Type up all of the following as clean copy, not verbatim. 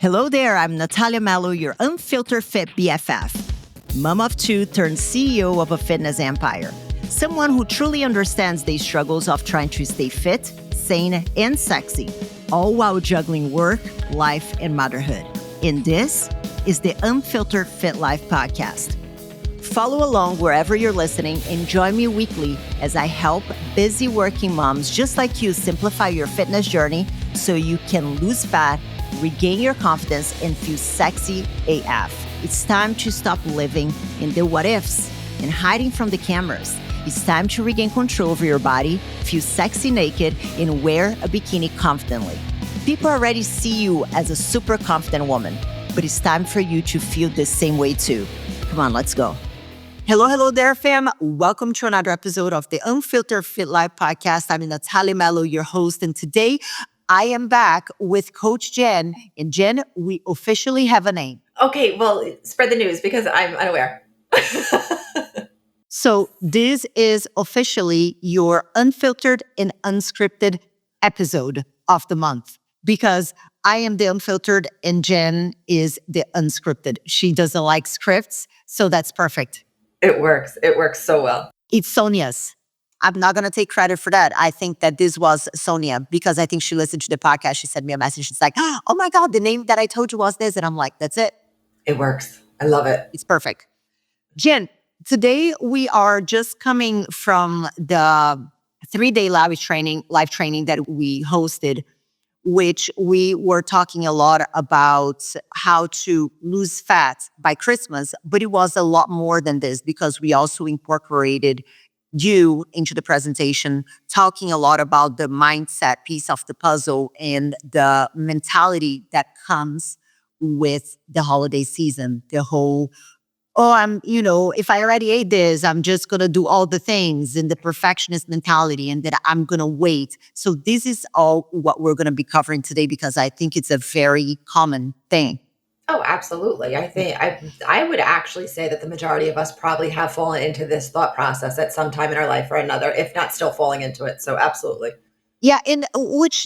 Hello there, I'm Nathalia Melo, your unfiltered fit BFF. Mom of two turned CEO of a fitness empire. Someone who truly understands the struggles of trying to stay fit, sane, and sexy, all while juggling work, life, and motherhood. And this is the Unfiltered Fit Life podcast. Follow along wherever you're listening and join me weekly as I help busy working moms just like you simplify your fitness journey so you can lose fat, regain your confidence, and feel sexy AF. It's time to stop living in the what ifs and hiding from the cameras. It's time to regain control over your body, feel sexy naked, and wear a bikini confidently. People already see you as a super confident woman, but it's time for you to feel the same way too. Come on, let's go. Hello there, fam. Welcome to another episode of the Unfiltered Fit Life podcast. I'm Nathalia Melo, your host, and today I am back with Coach Jen. And Jen, we officially have a name. Okay, well, spread the news because I'm unaware. So this is officially your unfiltered and unscripted episode of the month because I am the unfiltered and Jen is the unscripted. She doesn't like scripts, so that's perfect. It works. It works so well. It's Sonia's. I'm not going to take credit for that. I think that this was Sonia because I think she listened to the podcast. She sent me a message. She's like, oh my God, the name that I told you was this. And I'm like, that's it. It works. I love it. It's perfect. Jen, today we are just coming from the 3-day live training that we hosted, which we were talking a lot about how to lose fat by Christmas, but it was a lot more than this because we also incorporated you into the presentation, talking a lot about the mindset piece of the puzzle and the mentality that comes with the holiday season. The whole, if I already ate this, I'm just going to do all the things, and the perfectionist mentality, and that I'm going to wait. So this is all what we're going to be covering today because I think it's a very common thing. Oh, absolutely. I think I would actually say that the majority of us probably have fallen into this thought process at some time in our life or another, if not still falling into it. So absolutely. Yeah, and which,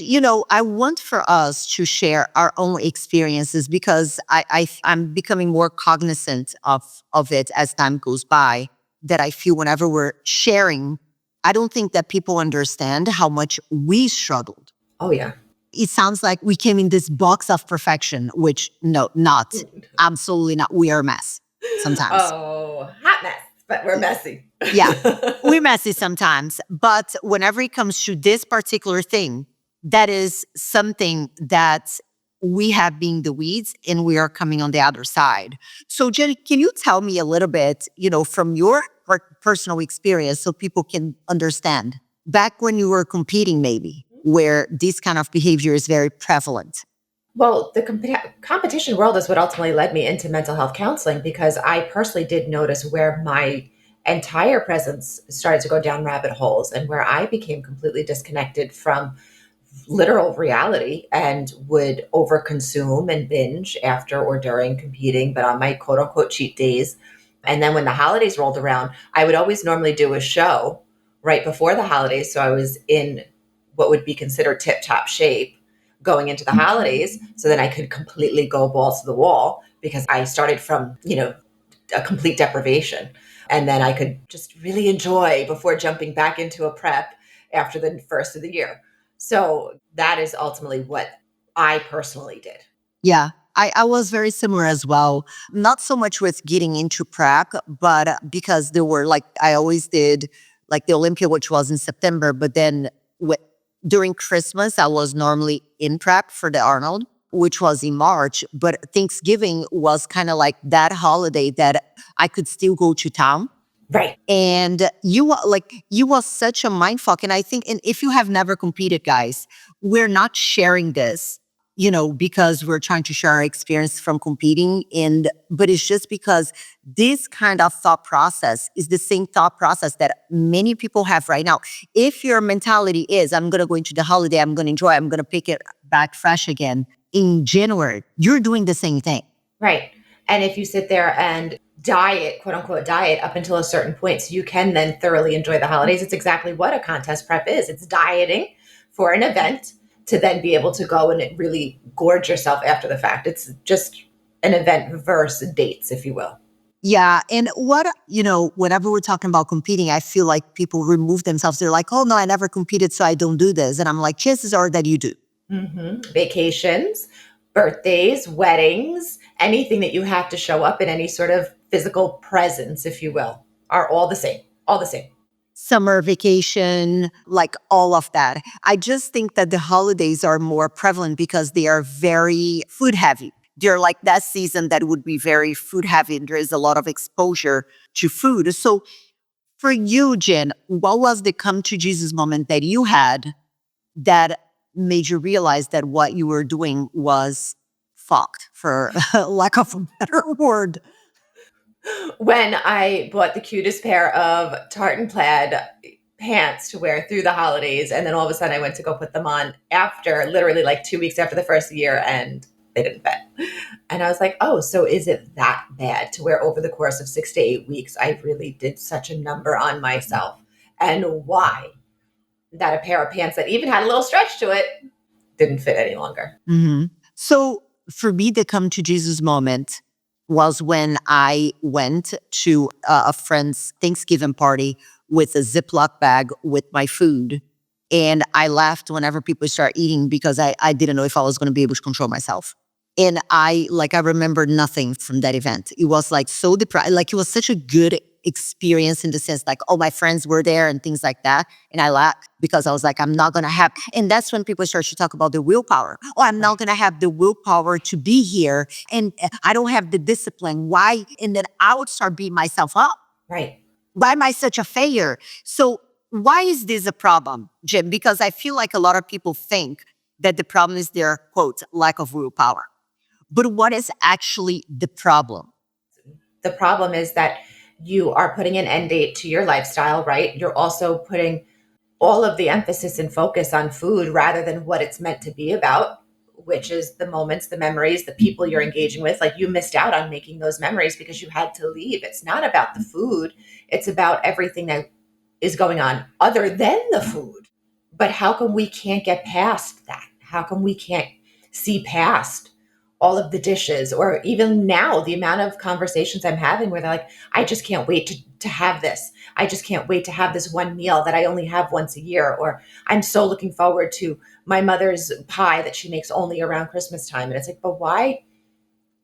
I want for us to share our own experiences because I'm becoming more cognizant of it as time goes by, that I feel whenever we're sharing, I don't think that people understand how much we struggled. Oh, yeah. It sounds like we came in this box of perfection, which no, not. Absolutely not. We are a mess sometimes. Oh, hot mess, but we're messy. Yeah, we're messy sometimes. But whenever it comes to this particular thing, that is something that we have been the weeds and we are coming on the other side. So Jenny, can you tell me a little bit, from your personal experience so people can understand, back when you were competing maybe, where this kind of behavior is very prevalent? Well, the competition world is what ultimately led me into mental health counseling because I personally did notice where my entire presence started to go down rabbit holes and where I became completely disconnected from literal reality and would overconsume and binge after or during competing, but on my quote unquote cheat days. And then when the holidays rolled around, I would always normally do a show right before the holidays. So I was in what would be considered tip-top shape going into the holidays, so then I could completely go balls to the wall because I started from, a complete deprivation. And then I could just really enjoy before jumping back into a prep after the first of the year. So that is ultimately what I personally did. Yeah. I was very similar as well. Not so much with getting into prep, but because there were I always did the Olympia, which was in September, but then during Christmas, I was normally in prep for the Arnold, which was in March. But Thanksgiving was kind of like that holiday that I could still go to town. Right. And you was such a mindfuck. And I think, and if you have never competed, guys, we're not sharing this, because we're trying to share our experience from competing. But it's just because this kind of thought process is the same thought process that many people have right now. If your mentality is, I'm going to go into the holiday, I'm going to enjoy, I'm going to pick it back fresh again in January, you're doing the same thing. Right. And if you sit there and diet, quote unquote diet, up until a certain point, so you can then thoroughly enjoy the holidays, it's exactly what a contest prep is. It's dieting for an event to then be able to go and really gorge yourself after the fact. It's just an event versus dates, if you will. Yeah. And whenever we're talking about competing, I feel like people remove themselves. They're like, oh, no, I never competed, so I don't do this. And I'm like, chances are that you do. Vacations, birthdays, weddings, anything that you have to show up in any sort of physical presence, if you will, are all the same. All the same. Summer vacation, like all of that. I just think that the holidays are more prevalent because they are very food heavy. They're like that season that would be very food heavy, and there is a lot of exposure to food. So for you, Jen, what was the come to Jesus moment that you had that made you realize that what you were doing was fucked, for lack of a better word? When I bought the cutest pair of tartan plaid pants to wear through the holidays, and then all of a sudden I went to go put them on after literally like 2 weeks after the first year, and they didn't fit. And I was like, oh, so is it that bad to wear over the course of 6 to 8 weeks? I really did such a number on myself. And why that a pair of pants that even had a little stretch to it didn't fit any longer? So for me, the come to Jesus moment was when I went to a friend's Thanksgiving party with a Ziploc bag with my food. And I laughed whenever people start eating because I didn't know if I was going to be able to control myself. And I remember nothing from that event. It was like so depressed. Like it was such a good experience in the sense like, oh, my friends were there and things like that. And I laughed because I was like, I'm not going to have, and that's when people start to talk about the willpower. Oh, I'm not going to have the willpower to be here. And I don't have the discipline. Why? And then I would start beating myself up. Right. Why am I such a failure? So why is this a problem, Jim? Because I feel like a lot of people think that the problem is their, quote, lack of willpower. But what is actually the problem? The problem is that you are putting an end date to your lifestyle, right? You're also putting all of the emphasis and focus on food rather than what it's meant to be about, which is the moments, the memories, the people you're engaging with. Like you missed out on making those memories because you had to leave. It's not about the food, it's about everything that is going on other than the food. But how come we can't get past that? How come we can't see past all of the dishes, or even now the amount of conversations I'm having where they're like, I just can't wait to have this. I just can't wait to have this one meal that I only have once a year. Or I'm so looking forward to my mother's pie that she makes only around Christmas time. And it's like, but why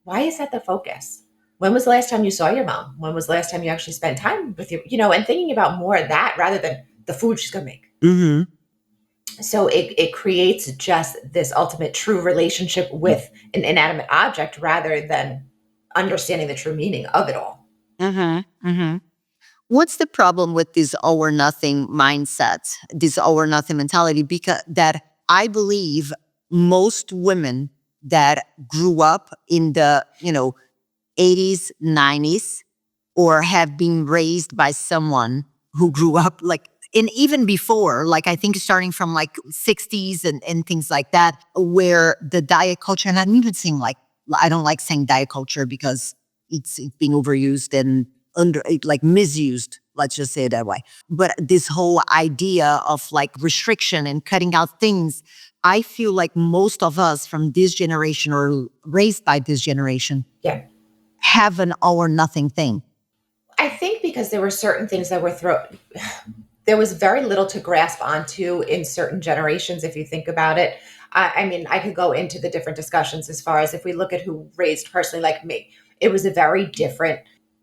is that the focus? When was the last time you saw your mom? When was the last time you actually spent time with and thinking about more of that rather than the food she's going to make? So it creates just this ultimate true relationship with an inanimate object rather than understanding the true meaning of it all. What's the problem with this all or nothing mindset, this all or nothing mentality? Because that I believe most women that grew up in the 80s, 90s, or have been raised by someone who grew up like, and even before, like I think starting from like 60s and things like that, where the diet culture, and I'm even saying like, I don't like saying diet culture because it's being overused and like misused, let's just say it that way. But this whole idea of like restriction and cutting out things, I feel like most of us from this generation or raised by this generation Yeah. have an all or nothing thing. I think because there were certain things that were there was very little to grasp onto in certain generations, if you think about it. I mean, I could go into the different discussions as far as if we look at who raised personally like me, it was a very different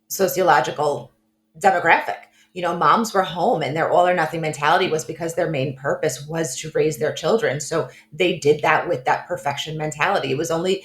sociological demographic. Moms were home and their all or nothing mentality was because their main purpose was to raise their children. So they did that with that perfection mentality. It was only,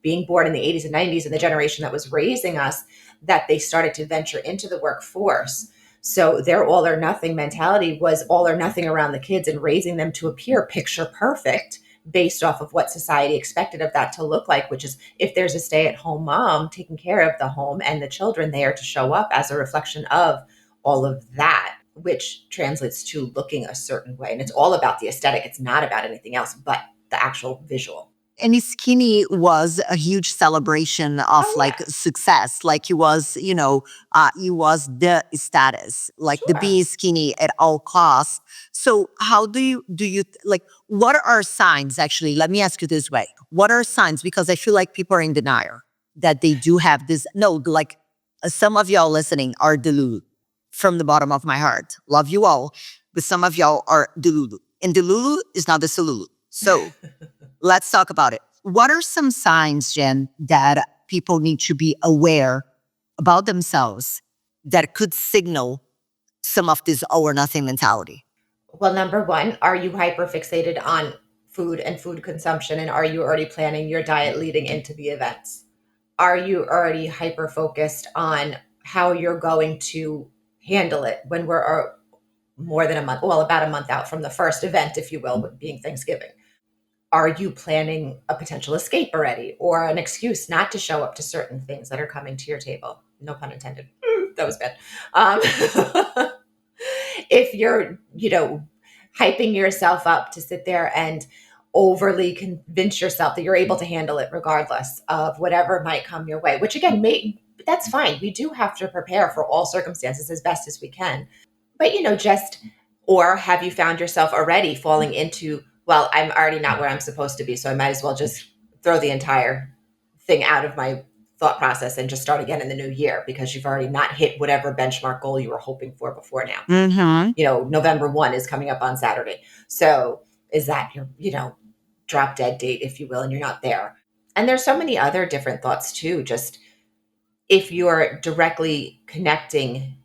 being born in the 80s and 90s and the generation that was raising us that they started to venture into the workforce. So their all or nothing mentality was all or nothing around the kids and raising them to appear picture perfect based off of what society expected of that to look like, which is if there's a stay-at-home mom taking care of the home and the children, they are to show up as a reflection of all of that, which translates to looking a certain way. And it's all about the aesthetic. It's not about anything else but the actual visual. And skinny was a huge celebration of Oh like yeah, success. Like it was, it was the status, like the sure. being skinny at all costs. So how do you like, what are signs actually? Let me ask you this way. What are signs? Because I feel like people are in denial that they do have this. No, like some of y'all listening are delulu from the bottom of my heart. Love you all. But some of y'all are delulu. And delulu is not the solulu. So let's talk about it. What are some signs, Jen, that people need to be aware about themselves that could signal some of this all or nothing mentality? Well, number one, are you hyper fixated on food and food consumption? And are you already planning your diet leading into the events? Are you already hyper focused on how you're going to handle it when we're more than a month, well, about a month out from the first event, if you will, being Thanksgiving? Are you planning a potential escape already or an excuse not to show up to certain things that are coming to your table? No pun intended. That was bad. If you're, hyping yourself up to sit there and overly convince yourself that you're able to handle it regardless of whatever might come your way, which again, that's fine. We do have to prepare for all circumstances as best as we can. But, or have you found yourself already falling into, well, I'm already not where I'm supposed to be, so I might as well just throw the entire thing out of my thought process and just start again in the new year because you've already not hit whatever benchmark goal you were hoping for before now. Mm-hmm. November 1 is coming up on Saturday. So is that your, drop dead date, if you will, and you're not there? And there's so many other different thoughts too. Just if you're directly connecting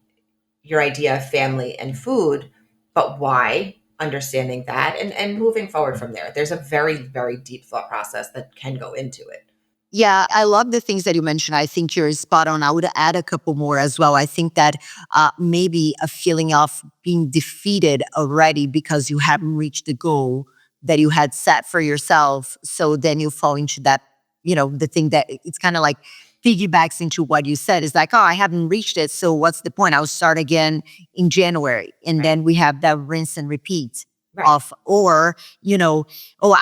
your idea of family and food, but why? Understanding that and moving forward from there. There's a very, very deep thought process that can go into it. Yeah, I love the things that you mentioned. I think you're spot on. I would add a couple more as well. I think that maybe a feeling of being defeated already because you haven't reached the goal that you had set for yourself. So then you fall into that, the thing that it's kind of like piggybacks into what you said. It's like, oh, I haven't reached it. So what's the point? I'll start again in January. And Right. then we have that rinse and repeat Right. of, or, oh,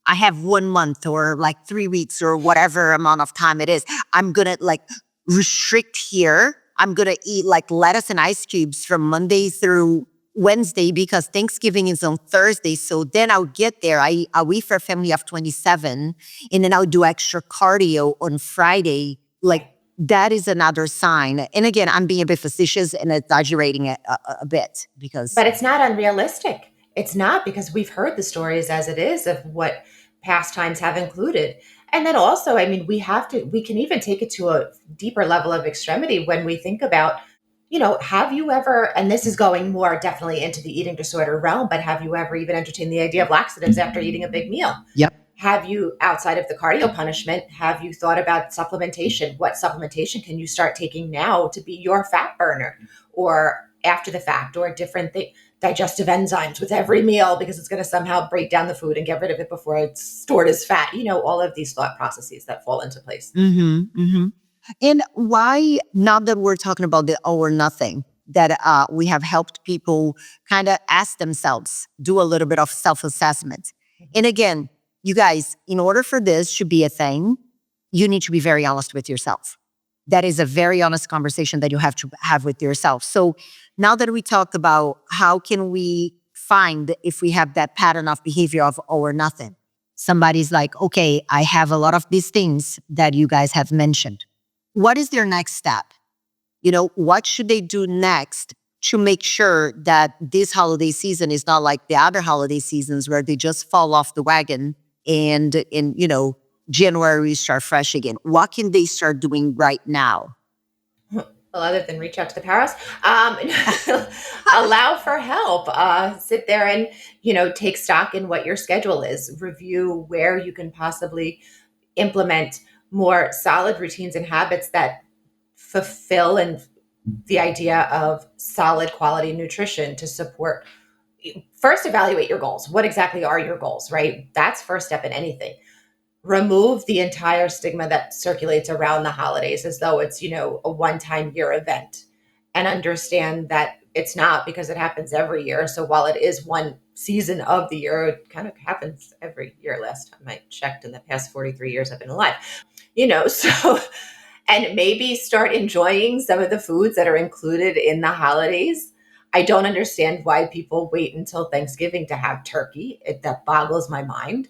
I have 1 month or like 3 weeks or whatever amount of time it is. I'm gonna like restrict here. I'm gonna eat like lettuce and ice cubes from Monday through Wednesday because Thanksgiving is on Thursday. So then I'll get there. I'll eat for a family of 27 and then I'll do extra cardio on Friday. Like Right. that is another sign. And again, I'm being a bit facetious and exaggerating it a bit because But it's not unrealistic. It's not, because we've heard the stories as it is of what past times have included. And then also, I mean, we can even take it to a deeper level of extremity when we think about, have you ever, and this is going more definitely into the eating disorder realm, but have you ever even entertained the idea of laxatives after eating a big meal? yep. Have you, outside of the cardio punishment, have you thought about supplementation? What supplementation can you start taking now to be your fat burner or after the fact, or different digestive enzymes with every meal because it's going to somehow break down the food and get rid of it before it's stored as fat? All of these thought processes that fall into place. Mm-hmm, mm-hmm. And why, now that we're talking about the all or nothing, that we have helped people kind of ask themselves, do a little bit of self assessment. And again, you guys, in order for this to be a thing, you need to be very honest with yourself. That is a very honest conversation that you have to have with yourself. So now that we talked about how can we find if we have that pattern of behavior of all or nothing, somebody's like, okay, I have a lot of these things that you guys have mentioned. What is their next step? What should they do next to make sure that this holiday season is not like the other holiday seasons where they just fall off the wagon and in, January start fresh again? What can they start doing right now? Well, other than reach out to the powers, allow for help. Sit there and take stock in what your schedule is. Review where you can possibly implement more solid routines and habits that fulfill and the idea of solid quality nutrition to support. First, evaluate your goals. What exactly are your goals, right? That's first step in anything. Remove the entire stigma that circulates around the holidays as though it's, a one-time year event, and understand that it's not, because it happens every year. So while it is one season of the year, it kind of happens every year. Last time I checked, in the past 43 years I've been alive, so and maybe start enjoying some of the foods that are included in the holidays. I don't understand why people wait until Thanksgiving to have turkey. That boggles my mind.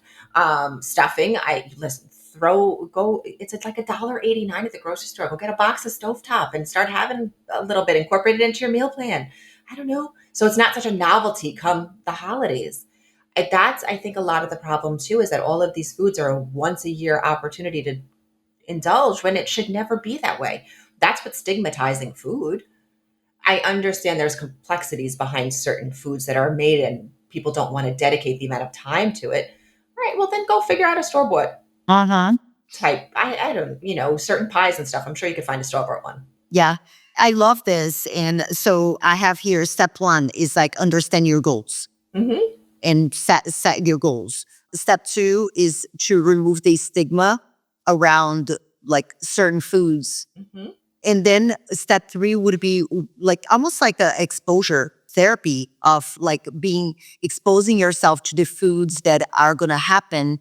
Stuffing, I listen. It's like $1.89 at the grocery store. Go get a box of stovetop and start having a little bit, incorporate it into your meal plan. I don't know. So it's not such a novelty come the holidays. That's, I think, a lot of the problem too, is that all of these foods are a once a year opportunity to indulge when it should never be that way. That's what's stigmatizing food. I understand there's complexities behind certain foods that are made and people don't want to dedicate the amount of time to it. All right, well, then go figure out a store bought Uh-huh. type. I don't, certain pies and stuff. I'm sure you could find a store bought one. Yeah. I love this. And so I have here step one is like understand your goals Mm-hmm. and set your goals. Step two is to remove the stigma around like certain foods. Mm-hmm. And then step three would be like almost like a exposure therapy of like exposing yourself to the foods that are going to happen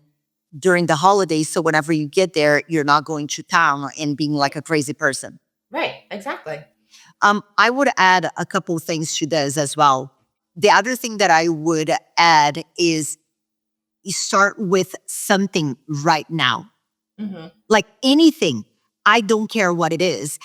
during the holidays. So whenever you get there, you're not going to town and being like a crazy person. Right, exactly. I would add a couple of things to this as well. The other thing that I would add is you start with something right now, Mm-hmm. like anything. I don't care what it is,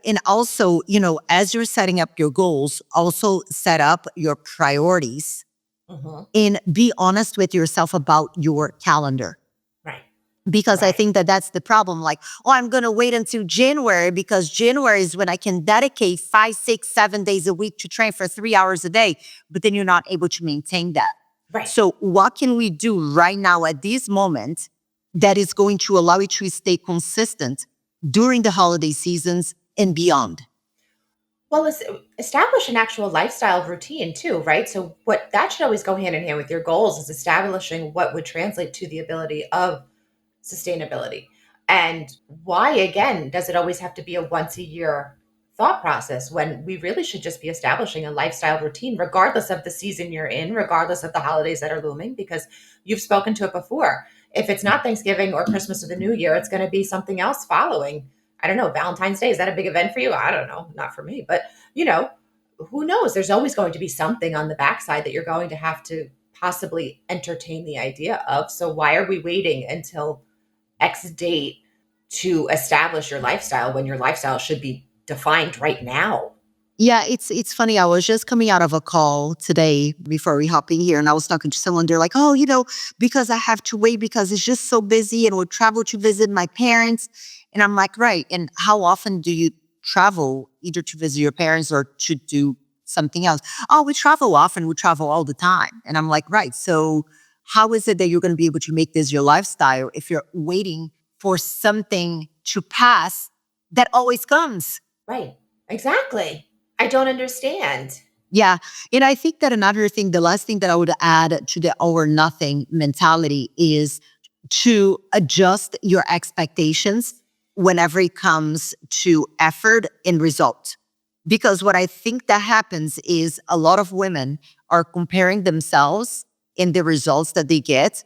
and also, as you're setting up your goals, also set up your priorities Mm-hmm. and be honest with yourself about your calendar. Right. Because I Right. think that that's the problem. Like, oh, I'm going to wait until January because January is when I can dedicate 5, 6, 7 days a week to train for 3 hours a day. But then you're not able to maintain that. Right. So what can we do right now at this moment that is going to allow you to stay consistent during the holiday seasons and beyond? Well, establish an actual lifestyle routine too, right? So what that should always go hand in hand with your goals is establishing what would translate to the ability of sustainability. And why, again, does it always have to be a once a year thought process when we really should just be establishing a lifestyle routine, regardless of the season you're in, regardless of the holidays that are looming? Because you've spoken to it before. If it's not Thanksgiving or Christmas or the New Year, it's going to be something else following. I don't know, Valentine's Day, is that a big event for you? I don't know, not for me, but you know, who knows? There's always going to be something on the backside that you're going to have to possibly entertain the idea of. So why are we waiting until X date to establish your lifestyle when your lifestyle should be defined right now? Yeah, it's funny. I was just coming out of a call today before we hop in here, and I was talking to someone. They're like, "Oh, because I have to wait because it's just so busy, and we'll travel to visit my parents." And I'm like, "Right. And how often do you travel, either to visit your parents or to do something else?" "Oh, we travel often. We travel all the time." And I'm like, "Right. So how is it that you're going to be able to make this your lifestyle if you're waiting for something to pass that always comes?" Right. Exactly. I don't understand. Yeah. And I think that another thing, the last thing that I would add to the all or nothing mentality is to adjust your expectations whenever it comes to effort and result. Because what I think that happens is a lot of women are comparing themselves in the results that they get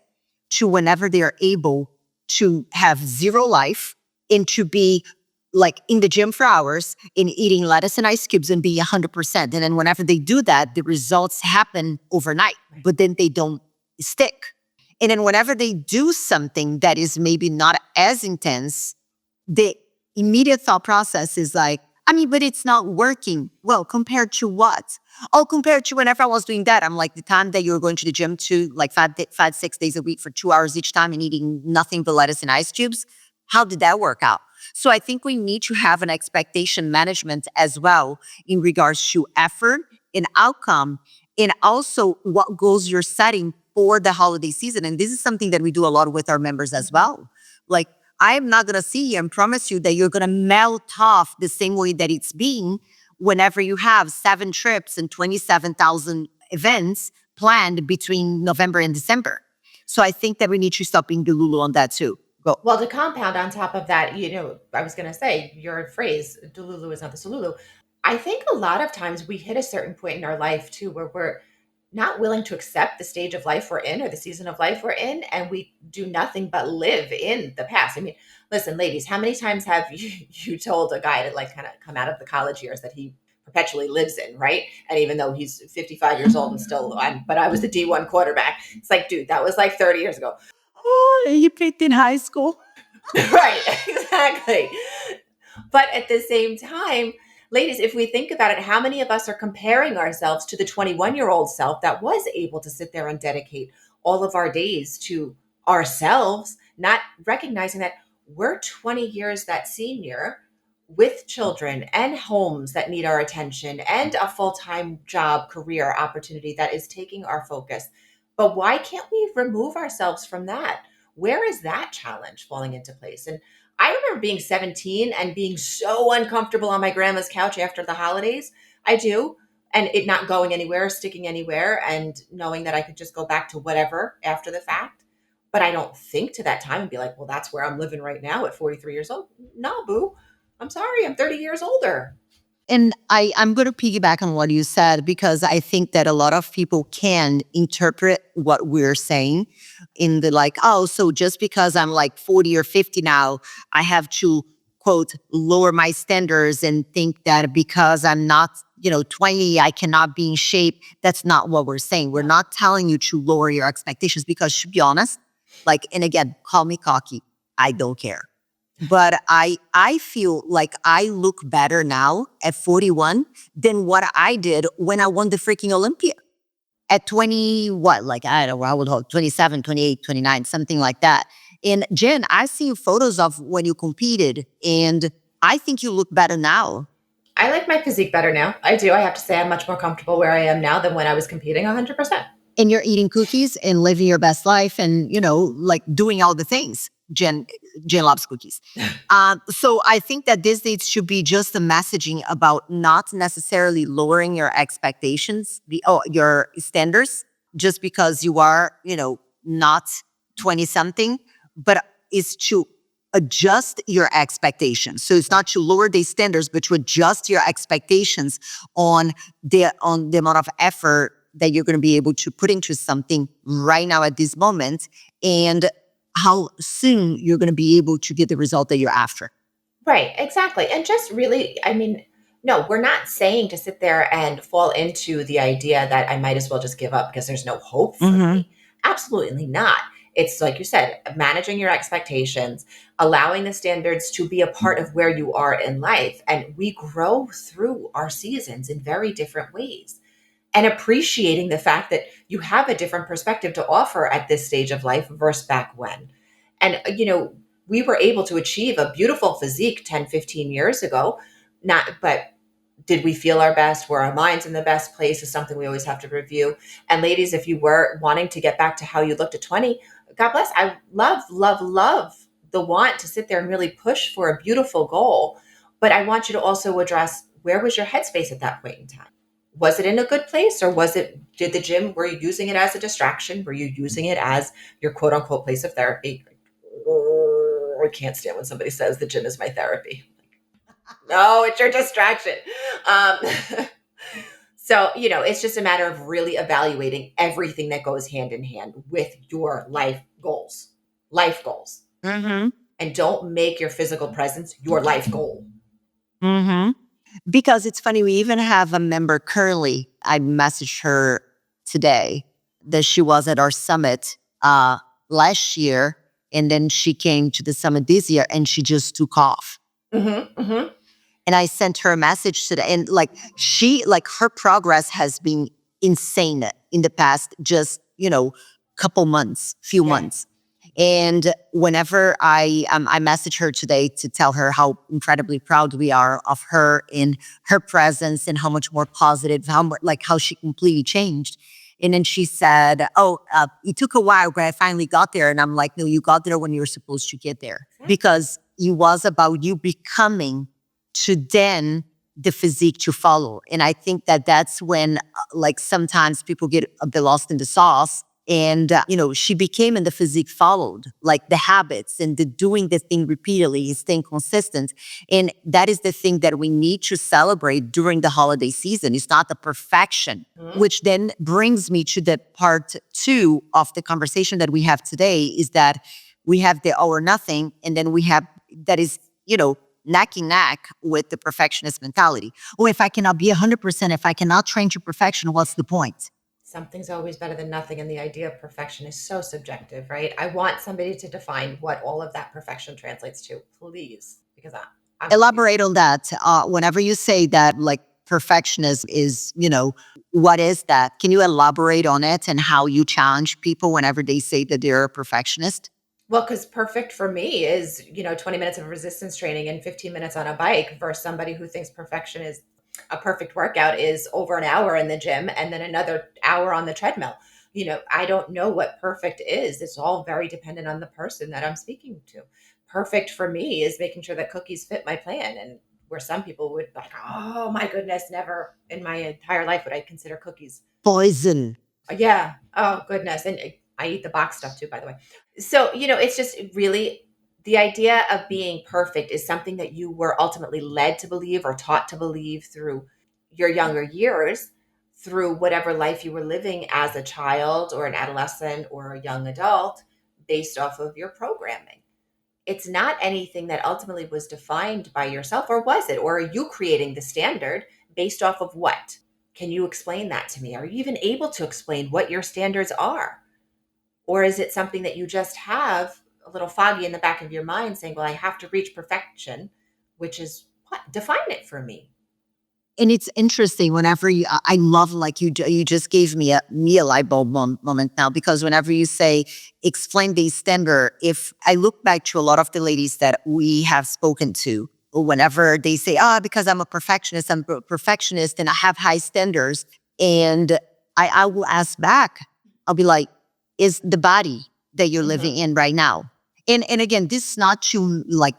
to whenever they are able to have zero life and to be like in the gym for hours and eating lettuce and ice cubes and be 100%. And then whenever they do that, the results happen overnight, but then they don't stick. And then whenever they do something that is maybe not as intense, the immediate thought process is like, I mean, but it's not working. Well, compared to what? Oh, compared to whenever I was doing that, I'm like the time that you were going to the gym to like 6 days a week for 2 hours each time and eating nothing but lettuce and ice cubes. How did that work out? So I think we need to have an expectation management as well in regards to effort and outcome, and also what goals you're setting for the holiday season. And this is something that we do a lot with our members as well. Like, I am not going to see you and promise you that you're going to melt off the same way that it's been whenever you have 7 trips and 27,000 events planned between November and December. So I think that we need to stop being delulu on that too. Go. Well, to compound on top of that, I was going to say your phrase, Delulu is not the Solulu. I think a lot of times we hit a certain point in our life too where we're not willing to accept the stage of life we're in or the season of life we're in, and we do nothing but live in the past. I mean, listen, ladies, how many times have you told a guy to like kind of come out of the college years that he perpetually lives in, right? And even though he's 55 years old and still, but I was the D1 quarterback. It's like, dude, that was like 30 years ago. Oh, he picked in high school. Right, exactly. But at the same time, ladies, if we think about it, how many of us are comparing ourselves to the 21-year-old self that was able to sit there and dedicate all of our days to ourselves, not recognizing that we're 20 years that senior with children and homes that need our attention and a full-time job career opportunity that is taking our focus. But why can't we remove ourselves from that? Where is that challenge falling into place? And I remember being 17 and being so uncomfortable on my grandma's couch after the holidays. I do. And it not going anywhere, sticking anywhere, and knowing that I could just go back to whatever after the fact. But I don't think to that time and be like, well, that's where I'm living right now at 43 years old. No, boo. I'm sorry. I'm 30 years older. And I'm going to piggyback on what you said, because I think that a lot of people can interpret what we're saying in the like, oh, so just because I'm like 40 or 50 now, I have to, quote, lower my standards and think that because I'm not, 20, I cannot be in shape. That's not what we're saying. We're not telling you to lower your expectations, because to be honest, like, and again, call me cocky, I don't care. But I feel like I look better now at 41 than what I did when I won the freaking Olympia. At 20, what, like, I don't know, I would hold 27, 28, 29, something like that. And Jen, I see photos of when you competed, and I think you look better now. I like my physique better now. I do. I have to say I'm much more comfortable where I am now than when I was competing 100%. And you're eating cookies and living your best life and, like doing all the things. Jen loves cookies. So I think that this needs to be just a messaging about not necessarily lowering your expectations, your standards, just because you are, not 20 something, but is to adjust your expectations. So it's not to lower these standards, but to adjust your expectations on the amount of effort that you're going to be able to put into something right now at this moment, and how soon you're going to be able to get the result that you're after. Right, exactly. And just really, I mean, no, we're not saying to sit there and fall into the idea that I might as well just give up because there's no hope for me. Absolutely not. It's like you said, managing your expectations, allowing the standards to be a part of where you are in life. And we grow through our seasons in very different ways. And appreciating the fact that you have a different perspective to offer at this stage of life versus back when. And, we were able to achieve a beautiful physique 10, 15 years ago. But did we feel our best? Were our minds in the best place is something we always have to review. And ladies, if you were wanting to get back to how you looked at 20, God bless. I love, love, love the want to sit there and really push for a beautiful goal. But I want you to also address, where was your headspace at that point in time? Was it in a good place, or did the gym, were you using it as a distraction? Were you using it as your quote unquote place of therapy? I can't stand when somebody says the gym is my therapy. No, it's your distraction. Um, so, it's just a matter of really evaluating everything that goes hand in hand with your life goals. Life goals. Mm-hmm. And don't make your physical presence your life goal. Mm-hmm. Because it's funny, we even have a member, Curly. I messaged her today that she was at our summit last year, and then she came to the summit this year, and she just took off. Mm-hmm, mm-hmm. And I sent her a message today, and her progress has been insane in the past just, couple months, few months. And whenever I message her today to tell her how incredibly proud we are of her in her presence and how much more positive, how she completely changed. And then she said, it took a while, but I finally got there. And I'm like, no, you got there when you were supposed to get there. Because it was about you becoming to then the physique to follow. And I think that that's when, sometimes people get a bit lost in the sauce And, she became and the physique followed, like the habits and the doing the thing repeatedly, staying consistent. And that is the thing that we need to celebrate during the holiday season. It's not the perfection, which then brings me to the part 2 of the conversation that we have today is that we have the all or nothing. And then we have that is, neck and neck with the perfectionist mentality. Oh, if I cannot be 100%, if I cannot train to perfection, what's the point? Something's always better than nothing. And the idea of perfection is so subjective, right? I want somebody to define what all of that perfection translates to, please, because I'm Elaborate on that. Whenever you say that, like, perfectionism is, what is that? Can you elaborate on it and how you challenge people whenever they say that they're a perfectionist? Well, because perfect for me is, 20 minutes of resistance training and 15 minutes on a bike versus somebody who thinks perfection is a perfect workout is over an hour in the gym and then another hour on the treadmill. I don't know what perfect is. It's all very dependent on the person that I'm speaking to. Perfect for me is making sure that cookies fit my plan. And where some people would like, oh my goodness, never in my entire life would I consider cookies. Poison. Yeah. Oh goodness. And I eat the box stuff too, by the way. So, it's just really the idea of being perfect is something that you were ultimately led to believe or taught to believe through your younger years, through whatever life you were living as a child or an adolescent or a young adult based off of your programming. It's not anything that ultimately was defined by yourself, or was it? Or are you creating the standard based off of what? Can you explain that to me? Are you even able to explain what your standards are? Or is it something that you just have a little foggy in the back of your mind saying, well, I have to reach perfection, which is what? Define it for me. And it's interesting whenever I love, like you just gave me a light bulb moment now, because whenever you say explain the standard, if I look back to a lot of the ladies that we have spoken to, whenever they say, because I'm a perfectionist, and I have high standards. And I will ask back, I'll be like, is the body that you're living in right now? And again, this is not to like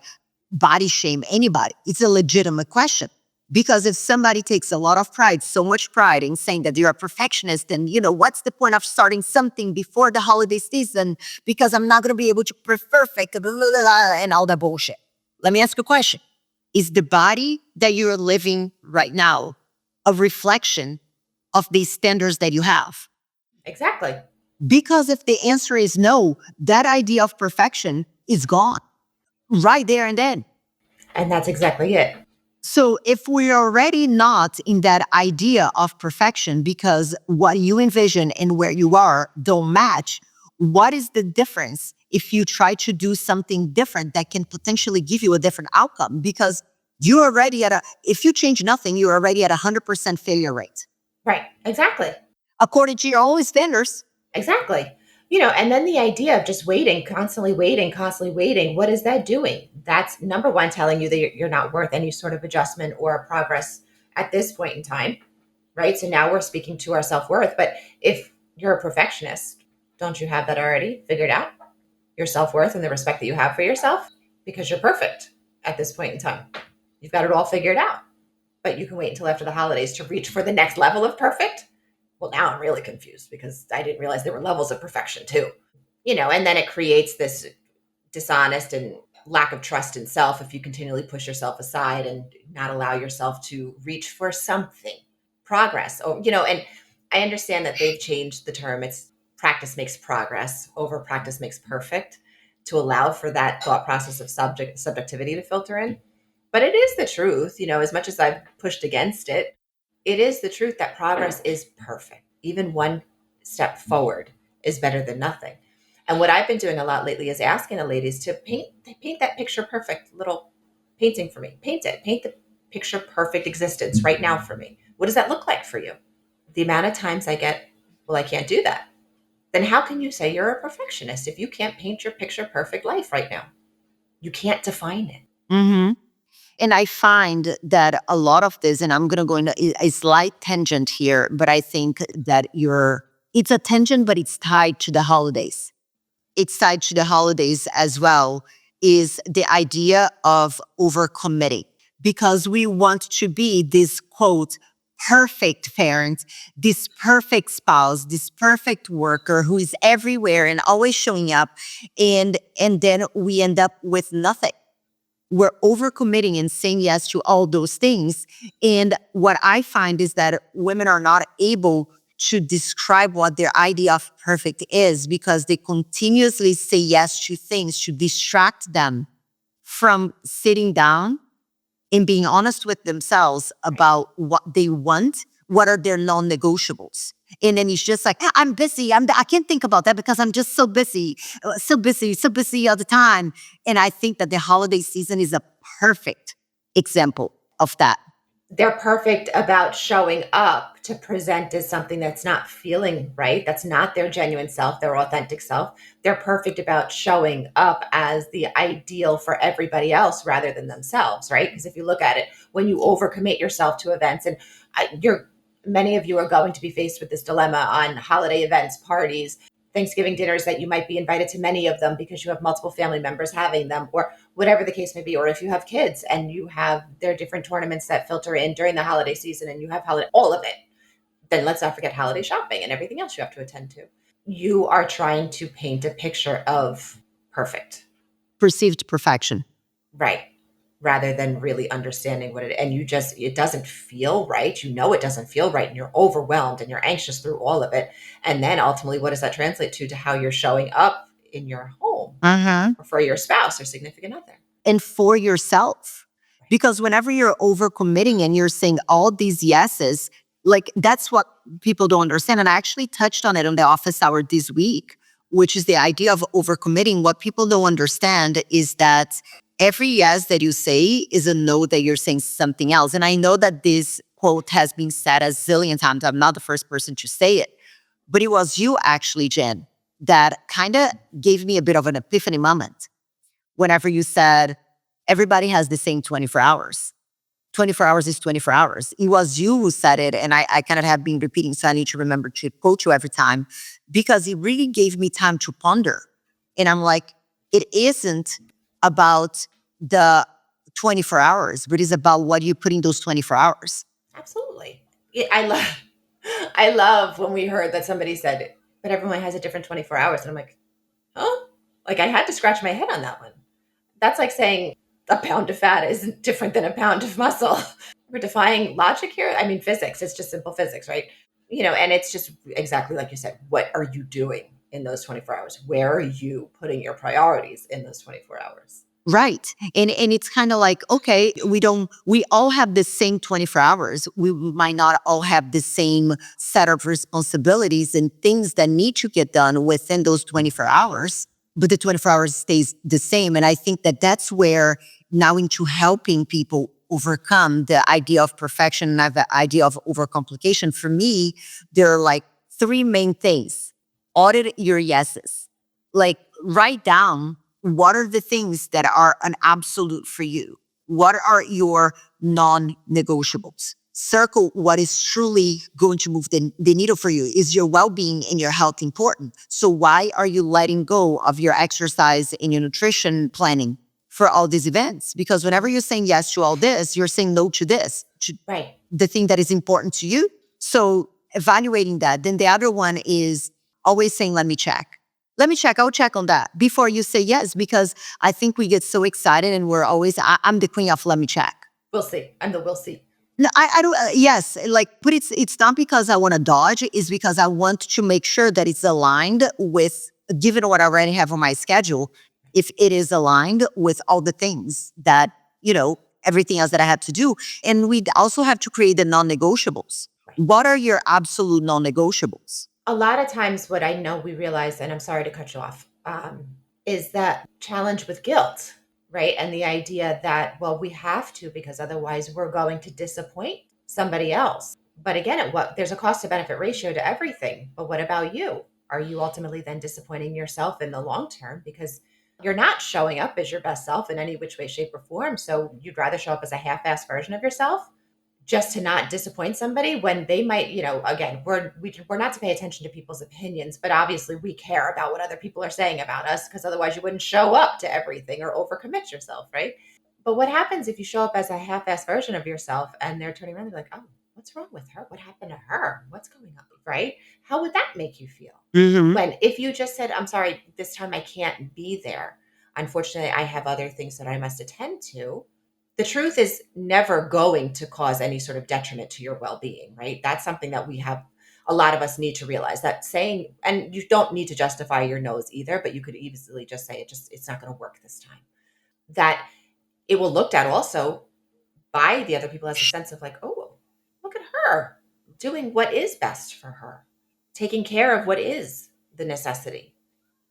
body shame anybody. It's a legitimate question. Because if somebody takes a lot of pride, so much pride in saying that you're a perfectionist, then, what's the point of starting something before the holiday season? Because I'm not going to be able to perfect, blah, blah, blah, and all that bullshit. Let me ask you a question. Is the body that you're living right now a reflection of the standards that you have? Exactly. Because if the answer is no, that idea of perfection is gone right there and then. And that's exactly it. So if we're already not in that idea of perfection because what you envision and where you are don't match, what is the difference if you try to do something different that can potentially give you a different outcome? Because you're already if you change nothing, you're already at 100% failure rate. Right. Exactly. According to your own standards. Exactly. And then the idea of just waiting, constantly waiting, what is that doing? That's number one, telling you that you're not worth any sort of adjustment or progress at this point in time, right? So now we're speaking to our self-worth. But if you're a perfectionist, don't you have that already figured out? Your self-worth and the respect that you have for yourself? Because you're perfect at this point in time. You've got it all figured out. But you can wait until after the holidays to reach for the next level of perfect. Well, now I'm really confused because I didn't realize there were levels of perfection too. And then it creates this dishonest and lack of trust in self if you continually push yourself aside and not allow yourself to reach for something, progress. And I understand that they've changed the term. It's practice makes progress, over practice makes perfect, to allow for that thought process of subjectivity to filter in. But it is the truth, as much as I've pushed against it, it is the truth that progress is perfect. Even one step forward is better than nothing. And what I've been doing a lot lately is asking the ladies to paint that picture perfect little painting for me. Paint it. Paint the picture perfect existence right now for me. What does that look like for you? The amount of times I get, well, I can't do that. Then how can you say you're a perfectionist if you can't paint your picture perfect life right now? You can't define it. Mm-hmm. And I find that a lot of this, and I'm going to go into a slight tangent here, but I think that it's a tangent, but it's tied to the holidays. It's tied to the holidays as well, is the idea of overcommitting. Because we want to be this, quote, perfect parent, this perfect spouse, this perfect worker who is everywhere and always showing up. And then we end up with nothing. We're overcommitting and saying yes to all those things. And what I find is that women are not able to describe what their idea of perfect is because they continuously say yes to things to distract them from sitting down and being honest with themselves about what they want, what are their non-negotiables. And then it's just like, "Ah, I'm busy. I can't think about that because I'm just so busy, so busy all the time." And I think that the holiday season is a perfect example of that. They're perfect about showing up to present as something that's not feeling right. That's not their genuine self, their authentic self. They're perfect about showing up as the ideal for everybody else rather than themselves, right? Because if you look at it, when you overcommit yourself to events, and many of you are going to be faced with this dilemma on holiday events, parties, Thanksgiving dinners that you might be invited to many of them because you have multiple family members having them, or whatever the case may be, or if you have kids and you have their different tournaments that filter in during the holiday season and you have all of it, then let's not forget holiday shopping and everything else you have to attend to. You are trying to paint a picture of perfect, Perceived perfection. right? Rather than really understanding what and it doesn't feel right. You know, it doesn't feel right and you're overwhelmed and you're anxious through all of it. And then ultimately, what does that translate to how you're showing up in your home or for your spouse or significant other? And for yourself. Because whenever you're overcommitting and you're saying all these yeses, like that's what people don't understand. And I actually touched on it on the office hour this week, which is the idea of overcommitting. What people don't understand is that every yes that you say is a no that you're saying something else. And I know that this quote has been said a zillion times. I'm not the first person to say it, but it was you actually, Jen, that kind of gave me a bit of an epiphany moment whenever you said, everybody has the same 24 hours. 24 hours is 24 hours. It was you who said it, and I kind of have been repeating, so I need to remember to quote you every time, because it really gave me time to ponder. And I'm like, it isn't about the 24 hours, but it's about what you put in those 24 hours. Absolutely. Yeah, I love when we heard that somebody said, but everyone has a different 24 hours. And I'm like, oh, like I had to scratch my head on that one. That's like saying a pound of fat is different than a pound of muscle. We're defying logic here. I mean, physics, it's just simple physics, right? And it's just exactly like you said, what are you doing in those 24 hours? Where are you putting your priorities in those 24 hours? Right. And it's kind of like, okay, we all have the same 24 hours. We might not all have the same set of responsibilities and things that need to get done within those 24 hours, but the 24 hours stays the same. And I think that that's where now into helping people overcome the idea of perfection and the idea of overcomplication, for me, there are like three main things. Audit your yeses. Like write down what are the things that are an absolute for you? What are your non-negotiables? Circle what is truly going to move the needle for you. Is your well-being and your health important? So why are you letting go of your exercise and your nutrition planning for all these events? Because whenever you're saying yes to all this, you're saying no to this, to Right. the thing that is important to you. So evaluating that. Then the other one is always saying, let me check. Let me check. I'll check on that before you say yes, because I think we get so excited and we're always, I'm the queen of let me check. We'll see. We'll see. No, I don't, yes, like, but it's not because I want to dodge, it's because I want to make sure that it's aligned with, given what I already have on my schedule, if it is aligned with all the things that, everything else that I have to do. And we also have to create the non-negotiables. What are your absolute non-negotiables? A lot of times what I know we realize, and I'm sorry to cut you off, is that challenge with guilt, right? And the idea that, well, we have to because otherwise we're going to disappoint somebody else. But again, there's a cost to benefit ratio to everything. But what about you? Are you ultimately then disappointing yourself in the long term because you're not showing up as your best self in any which way, shape, or form? So you'd rather show up as a half-assed version of yourself just to not disappoint somebody when they might, again, we're not to pay attention to people's opinions, but obviously we care about what other people are saying about us because otherwise you wouldn't show up to everything or overcommit yourself, right? But what happens if you show up as a half-assed version of yourself and they're turning around and they're like, oh, what's wrong with her? What happened to her? What's going on? Right? How would that make you feel? Mhm. When if you just said, I'm sorry, this time I can't be there. Unfortunately, I have other things that I must attend to. The truth is never going to cause any sort of detriment to your well-being, right? That's something that we have a lot of us need to realize that saying, and you don't need to justify your no's either, but you could easily just say it's not going to work this time. That it will looked at also by the other people as a sense of like, oh, look at her doing what is best for her, taking care of what is the necessity.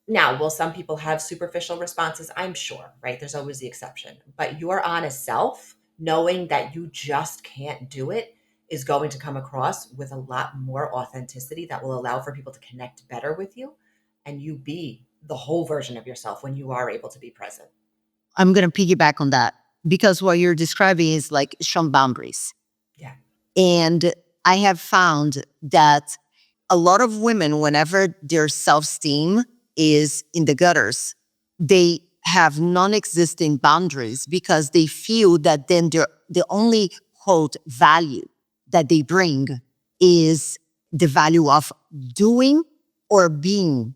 Now, will some people have superficial responses? I'm sure, right? There's always the exception. But your honest self, knowing that you just can't do it, is going to come across with a lot more authenticity that will allow for people to connect better with you and you be the whole version of yourself when you are able to be present. I'm going to piggyback on that because what you're describing is like some boundaries. Yeah. And I have found that a lot of women, whenever their self-esteem is in the gutters, they have non-existing boundaries because they feel that then the only quote value that they bring is the value of doing or being.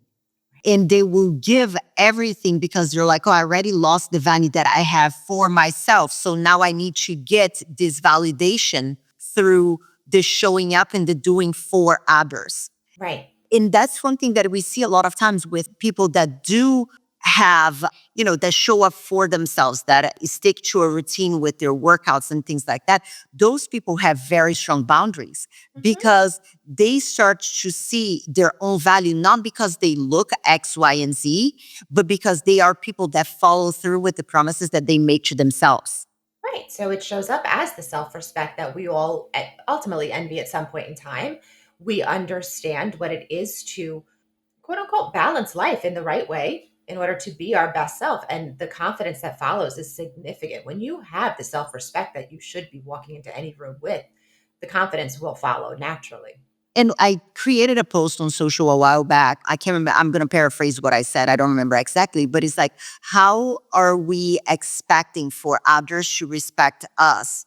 And they will give everything because they're like, oh, I already lost the value that I have for myself. So now I need to get this validation through the showing up and the doing for others. Right. And that's one thing that we see a lot of times with people that do have, that show up for themselves, that stick to a routine with their workouts and things like that. Those people have very strong boundaries because they start to see their own value, not because they look X, Y, and Z, but because they are people that follow through with the promises that they make to themselves. Right. So it shows up as the self respect that we all ultimately envy at some point in time. We understand what it is to quote unquote balance life in the right way in order to be our best self. And the confidence that follows is significant. When you have the self respect that you should be walking into any room with, the confidence will follow naturally. And I created a post on social a while back. I can't remember. I'm going to paraphrase what I said. I don't remember exactly, but it's like, how are we expecting for others to respect us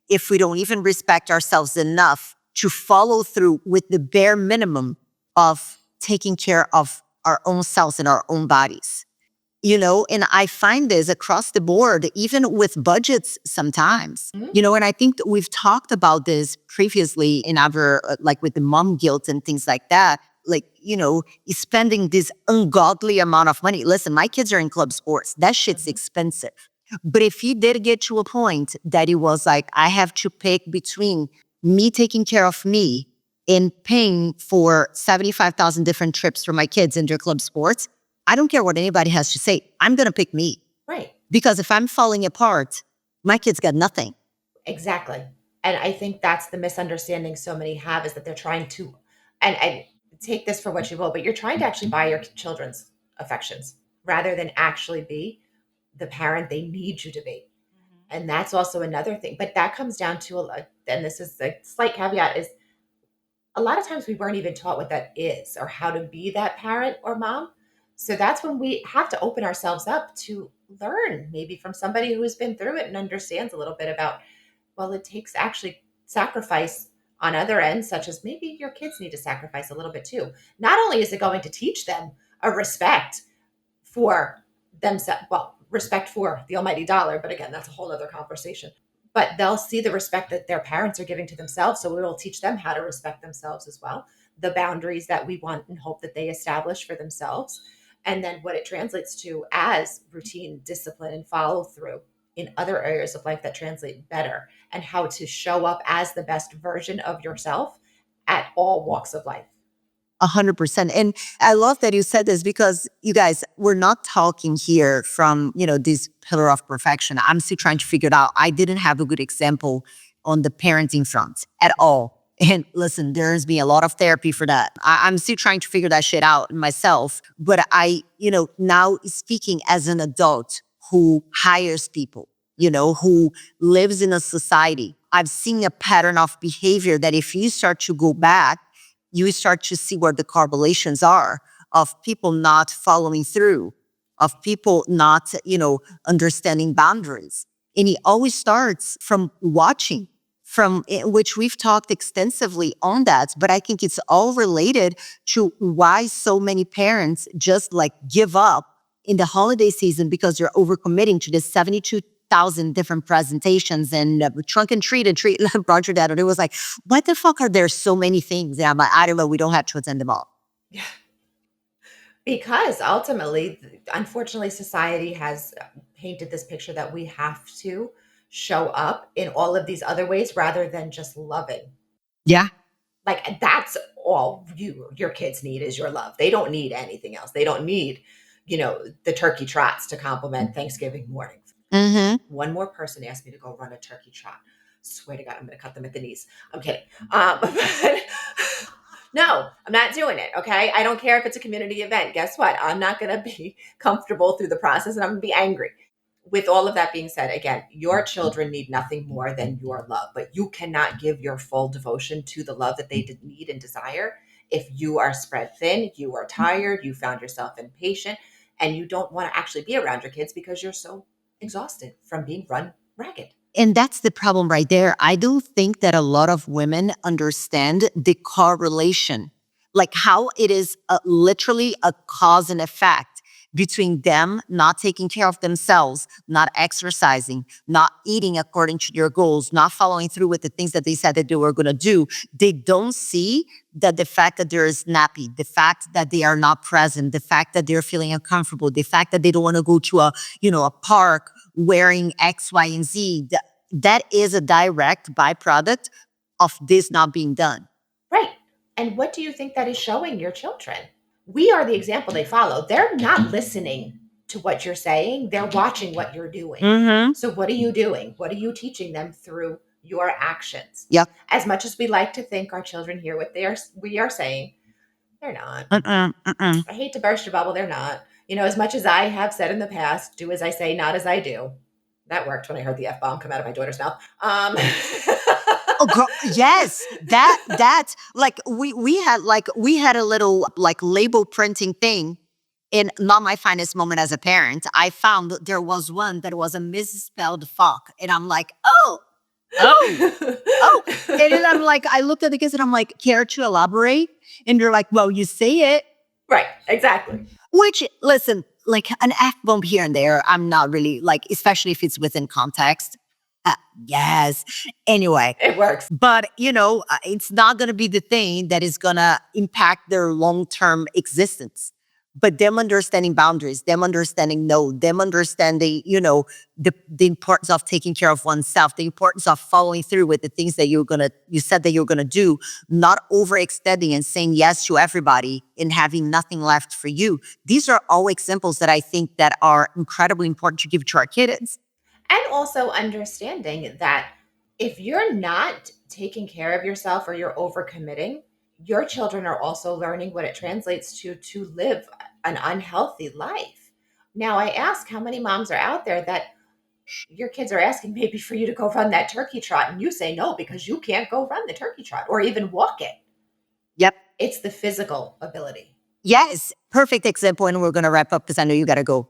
if we don't even respect ourselves enough to follow through with the bare minimum of taking care of our own selves and our own bodies? And I find this across the board, even with budgets sometimes, and I think that we've talked about this previously in our, like with the mom guilt and things like that, like, spending this ungodly amount of money. Listen, my kids are in club sports. That shit's expensive. But if you did get to a point that it was like, I have to pick between me taking care of me and paying for 75,000 different trips for my kids in their club sports, I don't care what anybody has to say. I'm going to pick me. Right. Because if I'm falling apart, my kids got nothing. Exactly. And I think that's the misunderstanding so many have is that they're trying to, and take this for what you will, but you're trying to actually buy your children's affections rather than actually be the parent they need you to be. And that's also another thing. But that comes down to, and this is a slight caveat, is a lot of times we weren't even taught what that is or how to be that parent or mom. So that's when we have to open ourselves up to learn maybe from somebody who has been through it and understands a little bit about, well, it takes actually sacrifice on other ends, such as maybe your kids need to sacrifice a little bit too. Not only is it going to teach them a respect for themselves, well, respect for the almighty dollar, but again, that's a whole other conversation. But they'll see the respect that their parents are giving to themselves. So it will teach them how to respect themselves as well, the boundaries that we want and hope that they establish for themselves. And then what it translates to as routine, discipline, and follow through in other areas of life that translate better, and how to show up as the best version of yourself at all walks of life. 100%. And I love that you said this because you guys, we're not talking here from, this pillar of perfection. I'm still trying to figure it out. I didn't have a good example on the parenting front at all. And listen, there's been a lot of therapy for that. I'm still trying to figure that shit out myself. But I, now speaking as an adult who hires people, who lives in a society, I've seen a pattern of behavior that if you start to go back, you start to see where the correlations are of people not following through, of people not, understanding boundaries. And it always starts from watching from which we've talked extensively on that, but I think it's all related to why so many parents just like give up in the holiday season because you're overcommitting to the 72,000 different presentations and trunk and treat Roger that. And it was like, what the fuck are there so many things? And I'm like, I don't know. We don't have to attend them all. Yeah. Because ultimately, unfortunately, society has painted this picture that we have to show up in all of these other ways rather than just loving. Yeah. Like that's all your kids need is your love. They don't need anything else. They don't need, the turkey trots to compliment Thanksgiving morning. Mm-hmm. One more person asked me to go run a turkey trot. Swear to God, I'm going to cut them at the knees. I'm kidding. But no, I'm not doing it. Okay. I don't care if it's a community event. Guess what? I'm not going to be comfortable through the process and I'm going to be angry. With all of that being said, again, your children need nothing more than your love, but you cannot give your full devotion to the love that they need and desire if you are spread thin, you are tired, you found yourself impatient, and you don't want to actually be around your kids because you're so exhausted from being run ragged. And that's the problem right there. I do think that a lot of women understand the correlation, like how it is literally a cause and effect between them not taking care of themselves, not exercising, not eating according to your goals, not following through with the things that they said that they were going to do. They don't see that the fact that they're nappy, the fact that they are not present, the fact that they're feeling uncomfortable, the fact that they don't want to go to a park wearing X, Y, and Z, that is a direct byproduct of this not being done. Right. And what do you think that is showing your children? We are the example they follow. They're not listening to what you're saying. They're watching what you're doing. Mm-hmm. So what are you doing? What are you teaching them through your actions? Yep. As much as we like to think our children hear what we are saying, they're not. I hate to burst your bubble. They're not. As much as I have said in the past, do as I say, not as I do. That worked when I heard the F-bomb come out of my daughter's mouth. Oh, girl, yes, that like we had a little like label printing thing. In not my finest moment as a parent, I found there was one that was a misspelled fuck, and I'm like, oh, and then I'm like, I looked at the kids and I'm like, care to elaborate? And they're like, well, you say it. Right, exactly. Which, listen, like an F-bomb here and there, I'm not really like, especially if it's within context. Yes. Anyway. It works. But, it's not going to be the thing that is going to impact their long-term existence. But them understanding boundaries, them understanding no, them understanding, the importance of taking care of oneself, the importance of following through with the things that you said that you're going to do, not overextending and saying yes to everybody and having nothing left for you. These are all examples that I think that are incredibly important to give to our kids. And also understanding that if you're not taking care of yourself or you're overcommitting, your children are also learning what it translates to live an unhealthy life. Now, I ask how many moms are out there that your kids are asking maybe for you to go run that turkey trot and you say no because you can't go run the turkey trot or even walk it. Yep. It's the physical ability. Yes. Perfect example. And we're going to wrap up because I know you got to go.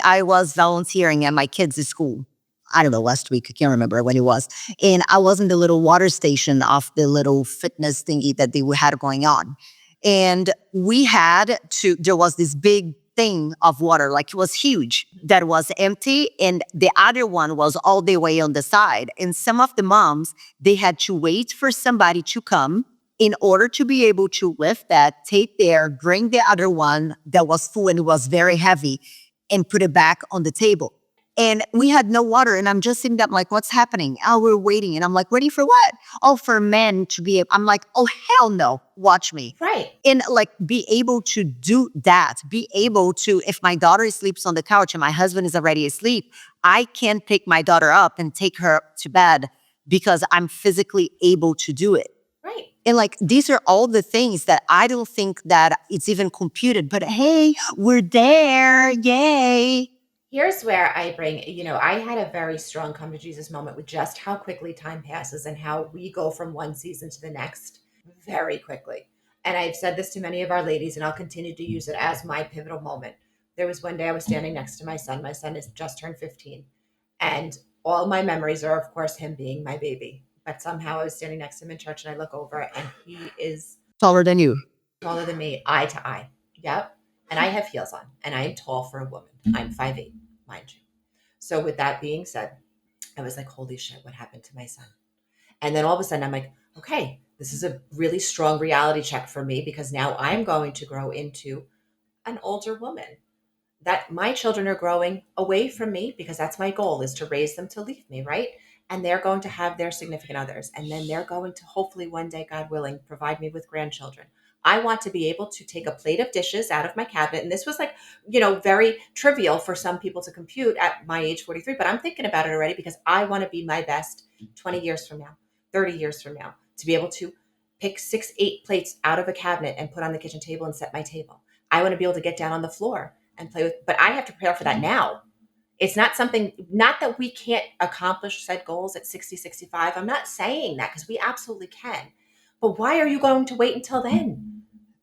I was volunteering at my kids' school. I don't know, last week, I can't remember when it was. And I was in the little water station of the little fitness thingy that they had going on. And there was this big thing of water, like it was huge, that was empty. And the other one was all the way on the side. And some of the moms, they had to wait for somebody to come in order to be able to lift that, take there, bring the other one that was full and it was very heavy and put it back on the table. And we had no water. And I'm just sitting there, I'm like, what's happening? Oh, we're waiting. And I'm like, ready for what? Oh, for men to be, I'm like, oh, hell no. Watch me. Right. And like be able to do that, be able to, if my daughter sleeps on the couch and my husband is already asleep, I can pick my daughter up and take her to bed because I'm physically able to do it. Right. And like, these are all the things that I don't think that it's even computed, but hey, we're there. Yay. Here's where I bring, I had a very strong come to Jesus moment with just how quickly time passes and how we go from one season to the next very quickly. And I've said this to many of our ladies, and I'll continue to use it as my pivotal moment. There was one day I was standing next to my son. My son has just turned 15. And all my memories are, of course, him being my baby. But somehow I was standing next to him in church and I look over and he is Taller than you. taller than me, eye to eye. Yep. And I have heels on and I am tall for a woman. I'm 5'8", mind you. So with that being said, I was like, holy shit, what happened to my son? And then all of a sudden I'm like, okay, this is a really strong reality check for me because now I'm going to grow into an older woman. That my children are growing away from me because that's my goal, is to raise them to leave me, right? And they're going to have their significant others. And then they're going to hopefully one day, God willing, provide me with grandchildren. I want to be able to take a plate of dishes out of my cabinet. And this was like, very trivial for some people to compute at my age 43, but I'm thinking about it already because I want to be my best 20 years from now, 30 years from now, to be able to pick 6, 8 plates out of a cabinet and put on the kitchen table and set my table. I want to be able to get down on the floor and play with, but I have to prepare for that now. It's not something, not that we can't accomplish said goals at 60, 65. I'm not saying that because we absolutely can. But why are you going to wait until then?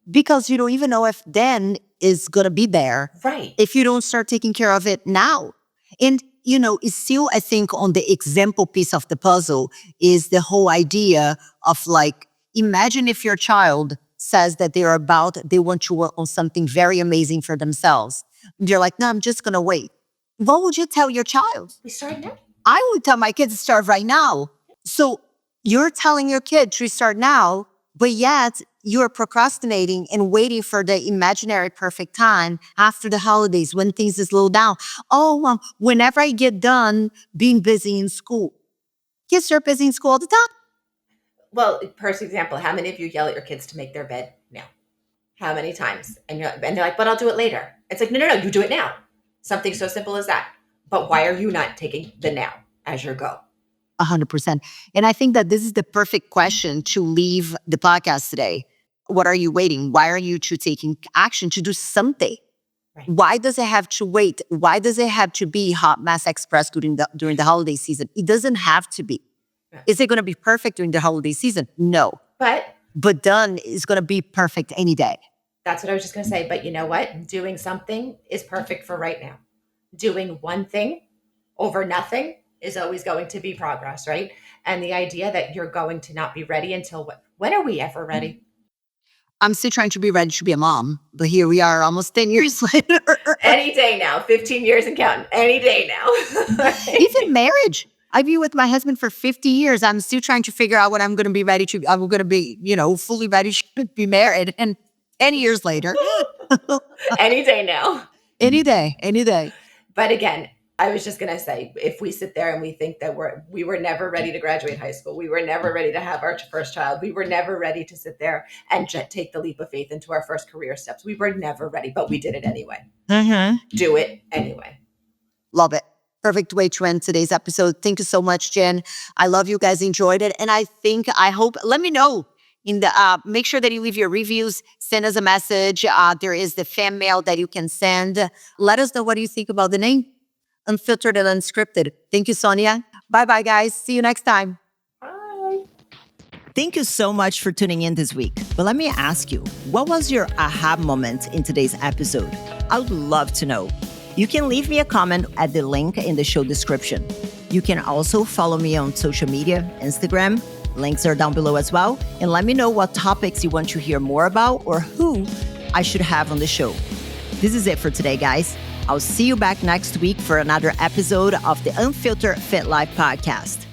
Because you don't even know if then is going to be there. Right. If you don't start taking care of it now. And, it's still, I think, on the example piece of the puzzle is the whole idea of like, imagine if your child says that they want to work on something very amazing for themselves. They're like, no, I'm just going to wait. What would you tell your child? We start now. I would tell my kids to start right now. So you're telling your kid to start now, but yet you're procrastinating and waiting for the imaginary perfect time after the holidays when things slow down. Oh, whenever I get done being busy in school. Kids are busy in school all the time. Well, for example, how many of you yell at your kids to make their bed now? How many times? And they're like, but I'll do it later. It's like, no, you do it now. Something so simple as that. But why are you not taking the now as your go? 100%. And I think that this is the perfect question to leave the podcast today. What are you waiting? Why are you taking action to do something? Right. Why does it have to wait? Why does it have to be Hot Mess Express during the holiday season? It doesn't have to be. Yeah. Is it going to be perfect during the holiday season? No. But done is going to be perfect any day. That's what I was just going to say. But you know what? Doing something is perfect for right now. Doing one thing over nothing is always going to be progress, right? And the idea that you're going to not be ready until when are we ever ready? I'm still trying to be ready to be a mom, but here we are almost 10 years later. Any day now, 15 years and counting, any day now. Even marriage. I've been with my husband for 50 years. I'm still trying to figure out when I'm going to be ready to, I'm going to be, fully ready to be married. And 10 years later. Any day now. Any day. But again, I was just going to say, if we sit there and we think that we were never ready to graduate high school, we were never ready to have our first child, we were never ready to sit there and take the leap of faith into our first career steps. We were never ready, but we did it anyway. Mm-hmm. Do it anyway. Love it. Perfect way to end today's episode. Thank you so much, Jen. I love you guys enjoyed it. And I hope, let me know. Make sure that you leave your reviews, send us a message. There is the fan mail that you can send. Let us know what you think about the name. Unfiltered and Unscripted. Thank you, Sonia. Bye-bye, guys. See you next time. Bye. Thank you so much for tuning in this week. But let me ask you, what was your aha moment in today's episode? I would love to know. You can leave me a comment at the link in the show description. You can also follow me on social media, Instagram. Links are down below as well. And let me know what topics you want to hear more about or who I should have on the show. This is it for today, guys. I'll see you back next week for another episode of the Unfiltered Fit Life podcast.